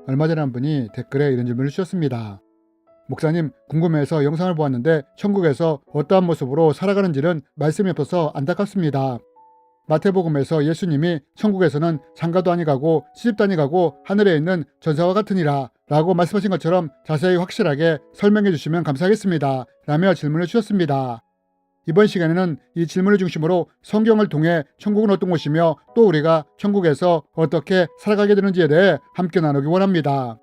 얼마 전에 한 분이 댓글에 이런 질문을 주셨습니다. 목사님, 궁금해서 영상을 보았는데 천국에서 어떠한 모습으로 살아가는지는 말씀이 없어서 안타깝습니다. 마태복음에서 예수님이 천국에서는 장가도 아니 가고 시집도 아니 가고 하늘에 있는 전사와 같으니라 라고 말씀하신 것처럼 자세히 확실하게 설명해 주시면 감사하겠습니다 라며 질문을 주셨습니다. 이번 시간에는 이 질문을 중심으로 성경을 통해 천국은 어떤 곳이며 또 우리가 천국에서 어떻게 살아가게 되는지에 대해 함께 나누기 원합니다.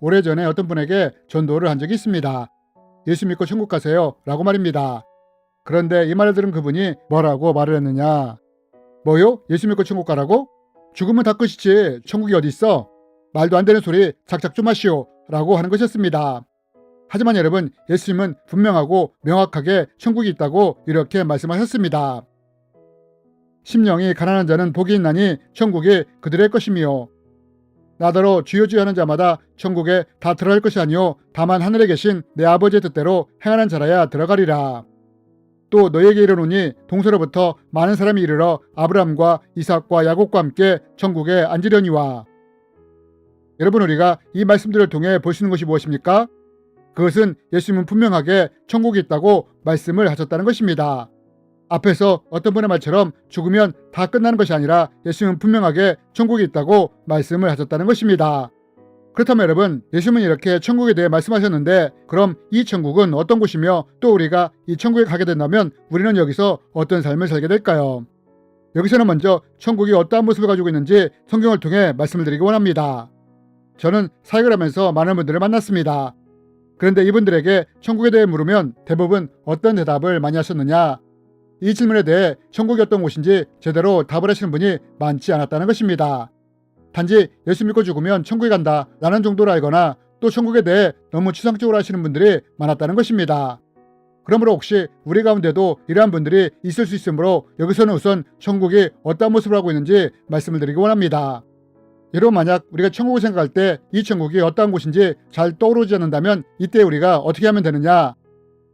오래전에 어떤 분에게 전도를 한 적이 있습니다. 예수 믿고 천국 가세요 라고 말입니다. 그런데 이 말을 들은 그분이 뭐라고 말을 했느냐? 뭐요? 예수 믿고 천국 가라고? 죽으면 다 끝이지 천국이 어디 있어? 말도 안 되는 소리 작작 좀 하시오 라고 하는 것이었습니다. 하지만 여러분, 예수님은 분명하고 명확하게 천국이 있다고 이렇게 말씀하셨습니다. 심령이 가난한 자는 복이 있나니 천국이 그들의 것이며 나더러 주여 주여 하는 자마다 천국에 다 들어갈 것이 아니요 다만 하늘에 계신 내 아버지의 뜻대로 행하는 자라야 들어가리라. 또 너희에게 이르노니 동서로부터 많은 사람이 이르러 아브라함과 이삭과 야곱과 함께 천국에 앉으려니와. 여러분, 우리가 이 말씀들을 통해 볼 수 있는 것이 무엇입니까? 그것은 예수님은 분명하게 천국이 있다고 말씀을 하셨다는 것입니다. 앞에서 어떤 분의 말처럼 죽으면 다 끝나는 것이 아니라 예수님은 분명하게 천국이 있다고 말씀을 하셨다는 것입니다. 그렇다면 여러분, 예수님은 이렇게 천국에 대해 말씀하셨는데 그럼 이 천국은 어떤 곳이며 또 우리가 이 천국에 가게 된다면 우리는 여기서 어떤 삶을 살게 될까요? 여기서는 먼저 천국이 어떠한 모습을 가지고 있는지 성경을 통해 말씀을 드리기 원합니다. 저는 사역을 하면서 많은 분들을 만났습니다. 그런데 이분들에게 천국에 대해 물으면 대부분 어떤 대답을 많이 하셨느냐? 이 질문에 대해 천국이 어떤 곳인지 제대로 답을 하시는 분이 많지 않았다는 것입니다. 단지 예수 믿고 죽으면 천국에 간다 라는 정도로 알거나 또 천국에 대해 너무 추상적으로 하시는 분들이 많았다는 것입니다. 그러므로 혹시 우리 가운데도 이러한 분들이 있을 수 있으므로 여기서는 우선 천국이 어떤 모습을 하고 있는지 말씀을 드리기 원합니다. 여러분, 만약 우리가 천국을 생각할 때 이 천국이 어떠한 곳인지 잘 떠오르지 않는다면 이때 우리가 어떻게 하면 되느냐?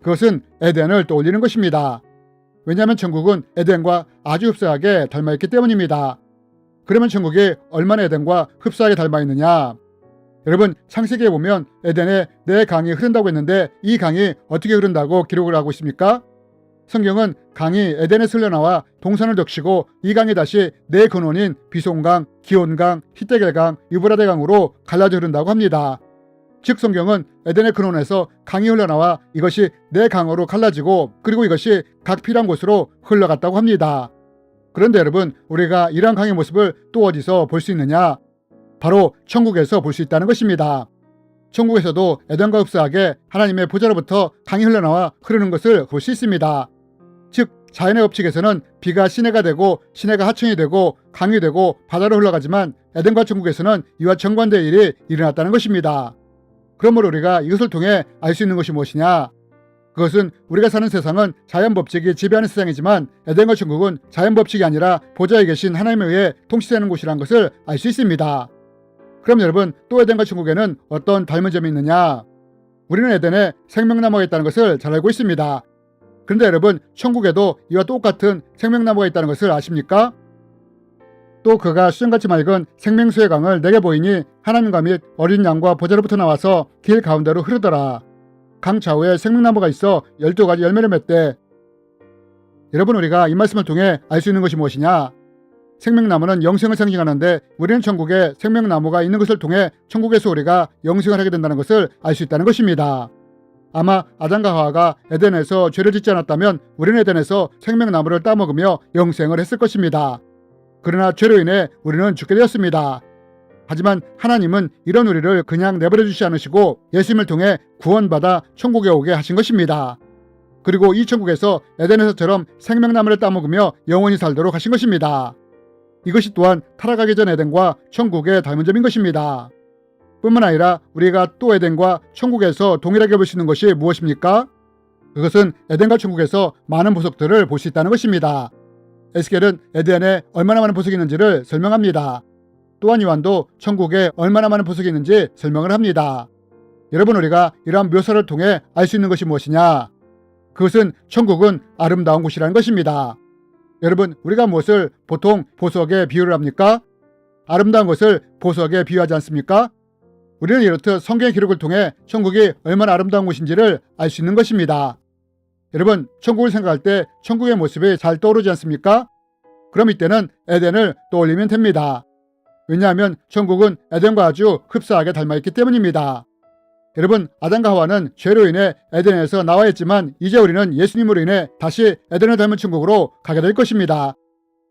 그것은 에덴을 떠올리는 것입니다. 왜냐하면 천국은 에덴과 아주 흡사하게 닮아있기 때문입니다. 그러면 천국이 얼마나 에덴과 흡사하게 닮아있느냐? 여러분, 창세기에 보면 에덴에 내 강이 흐른다고 했는데 이 강이 어떻게 흐른다고 기록을 하고 있습니까? 성경은 강이 에덴에서 흘러나와 동산을 적시고 이 강이 다시 네 근원인 비손강, 기온강, 히데겔강, 유브라데강으로 갈라져 흐른다고 합니다. 즉 성경은 에덴의 근원에서 강이 흘러나와 이것이 네 강으로 갈라지고 그리고 이것이 각 필요한 곳으로 흘러갔다고 합니다. 그런데 여러분, 우리가 이러한 강의 모습을 또 어디서 볼 수 있느냐? 바로 천국에서 볼 수 있다는 것입니다. 천국에서도 에덴과 흡사하게 하나님의 보좌로부터 강이 흘러나와 흐르는 것을 볼 수 있습니다. 즉 자연의 법칙에서는 비가 시내가 되고 시내가 하천이 되고 강이 되고 바다로 흘러가지만 에덴과 천국에서는 이와 정반대의 일이 일어났다는 것입니다. 그러므로 우리가 이것을 통해 알 수 있는 것이 무엇이냐? 그것은 우리가 사는 세상은 자연 법칙이 지배하는 세상이지만 에덴과 천국은 자연 법칙이 아니라 보좌에 계신 하나님에 의해 통치되는 곳이라는 것을 알 수 있습니다. 그럼 여러분, 또 에덴과 천국에는 어떤 닮은 점이 있느냐? 우리는 에덴에 생명나무가 있다는 것을 잘 알고 있습니다. 그런데 여러분, 천국에도 이와 똑같은 생명나무가 있다는 것을 아십니까? 또 그가 수정같이 맑은 생명수의 강을 내게 보이니 하나님과 및 어린 양과 보좌로부터 나와서 길 가운데로 흐르더라. 강 좌우에 생명나무가 있어 12가지 열매를 맺대. 여러분, 우리가 이 말씀을 통해 알 수 있는 것이 무엇이냐? 생명나무는 영생을 상징하는데 우리는 천국에 생명나무가 있는 것을 통해 천국에서 우리가 영생을 하게 된다는 것을 알 수 있다는 것입니다. 아마 아담과 하와가 에덴에서 죄를 짓지 않았다면 우리는 에덴에서 생명나무를 따먹으며 영생을 했을 것입니다. 그러나 죄로 인해 우리는 죽게 되었습니다. 하지만 하나님은 이런 우리를 그냥 내버려 주지 않으시고 예수님을 통해 구원받아 천국에 오게 하신 것입니다. 그리고 이 천국에서 에덴에서처럼 생명나무를 따먹으며 영원히 살도록 하신 것입니다. 이것이 또한 타락하기 전 에덴과 천국의 닮은 점인 것입니다. 뿐만 아니라 우리가 또 에덴과 천국에서 동일하게 볼 수 있는 것이 무엇입니까? 그것은 에덴과 천국에서 많은 보석들을 볼 수 있다는 것입니다. 에스겔은 에덴에 얼마나 많은 보석이 있는지를 설명합니다. 또한 요한도 천국에 얼마나 많은 보석이 있는지 설명을 합니다. 여러분, 우리가 이러한 묘사를 통해 알 수 있는 것이 무엇이냐? 그것은 천국은 아름다운 곳이라는 것입니다. 여러분, 우리가 무엇을 보통 보석에 비유를 합니까? 아름다운 것을 보석에 비유하지 않습니까? 우리는 이렇듯 성경의 기록을 통해 천국이 얼마나 아름다운 곳인지를 알 수 있는 것입니다. 여러분, 천국을 생각할 때 천국의 모습이 잘 떠오르지 않습니까? 그럼 이때는 에덴을 떠올리면 됩니다. 왜냐하면 천국은 에덴과 아주 흡사하게 닮아있기 때문입니다. 여러분, 아담과 하와는 죄로 인해 에덴에서 나와야 했지만 이제 우리는 예수님으로 인해 다시 에덴을 닮은 천국으로 가게 될 것입니다.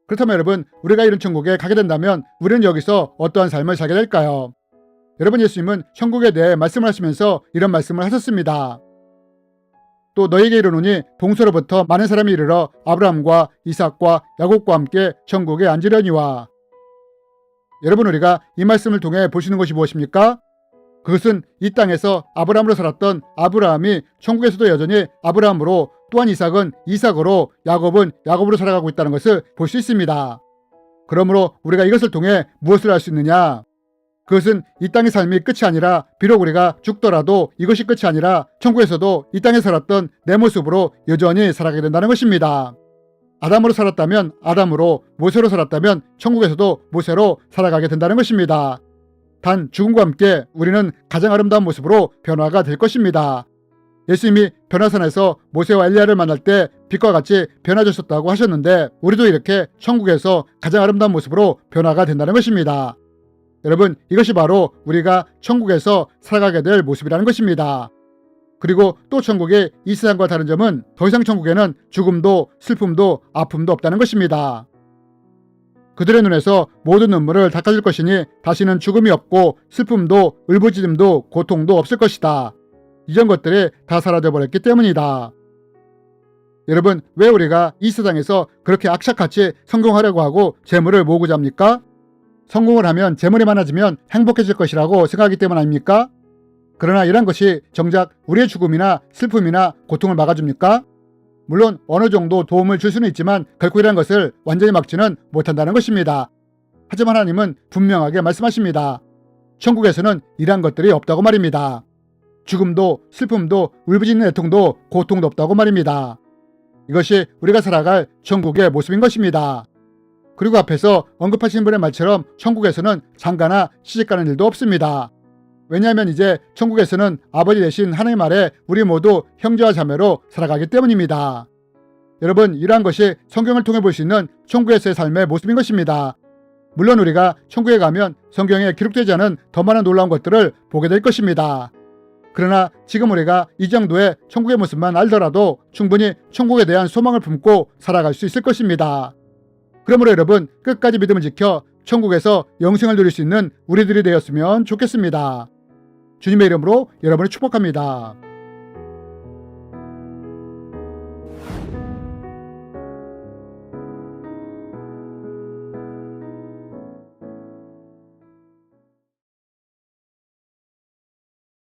그렇다면 여러분, 우리가 이런 천국에 가게 된다면 우리는 여기서 어떠한 삶을 살게 될까요? 여러분, 예수님은 천국에 대해 말씀을 하시면서 이런 말씀을 하셨습니다. 또 너에게 이르노니 동서로부터 많은 사람이 이르러 아브라함과 이삭과 야곱과 함께 천국에 앉으려니와. 여러분, 우리가 이 말씀을 통해 보시는 것이 무엇입니까? 그것은 이 땅에서 아브라함으로 살았던 아브라함이 천국에서도 여전히 아브라함으로, 또한 이삭은 이삭으로, 야곱은 야곱으로 살아가고 있다는 것을 볼 수 있습니다. 그러므로 우리가 이것을 통해 무엇을 알 수 있느냐? 그것은 이 땅의 삶이 끝이 아니라, 비록 우리가 죽더라도 이것이 끝이 아니라 천국에서도 이 땅에 살았던 내 모습으로 여전히 살아가게 된다는 것입니다. 아담으로 살았다면 아담으로, 모세로 살았다면 천국에서도 모세로 살아가게 된다는 것입니다. 단 죽음과 함께 우리는 가장 아름다운 모습으로 변화가 될 것입니다. 예수님이 변화산에서 모세와 엘리야를 만날 때 빛과 같이 변화되셨다고 하셨는데 우리도 이렇게 천국에서 가장 아름다운 모습으로 변화가 된다는 것입니다. 여러분, 이것이 바로 우리가 천국에서 살아가게 될 모습이라는 것입니다. 그리고 또 천국의 이 세상과 다른 점은 더 이상 천국에는 죽음도 슬픔도 아픔도 없다는 것입니다. 그들의 눈에서 모든 눈물을 닦아줄 것이니 다시는 죽음이 없고 슬픔도 울부짖음도 고통도 없을 것이다. 이전 것들이 다 사라져버렸기 때문이다. 여러분, 왜 우리가 이 세상에서 그렇게 악착같이 성공하려고 하고 재물을 모으고자 합니까? 성공을 하면 재물이 많아지면 행복해질 것이라고 생각하기 때문 아닙니까? 그러나 이런 것이 정작 우리의 죽음이나 슬픔이나 고통을 막아줍니까? 물론 어느 정도 도움을 줄 수는 있지만 결코 이런 것을 완전히 막지는 못한다는 것입니다. 하지만 하나님은 분명하게 말씀하십니다. 천국에서는 이러한 것들이 없다고 말입니다. 죽음도 슬픔도 울부짖는 애통도 고통도 없다고 말입니다. 이것이 우리가 살아갈 천국의 모습인 것입니다. 그리고 앞에서 언급하신 분의 말처럼 천국에서는 장가나 시집가는 일도 없습니다. 왜냐하면 이제 천국에서는 아버지 되신 하나님 아래 우리 모두 형제와 자매로 살아가기 때문입니다. 여러분, 이러한 것이 성경을 통해 볼 수 있는 천국에서의 삶의 모습인 것입니다. 물론 우리가 천국에 가면 성경에 기록되지 않은 더 많은 놀라운 것들을 보게 될 것입니다. 그러나 지금 우리가 이 정도의 천국의 모습만 알더라도 충분히 천국에 대한 소망을 품고 살아갈 수 있을 것입니다. 그러므로 여러분, 끝까지 믿음을 지켜 천국에서 영생을 누릴 수 있는 우리들이 되었으면 좋겠습니다. 주님의 이름으로 여러분을 축복합니다.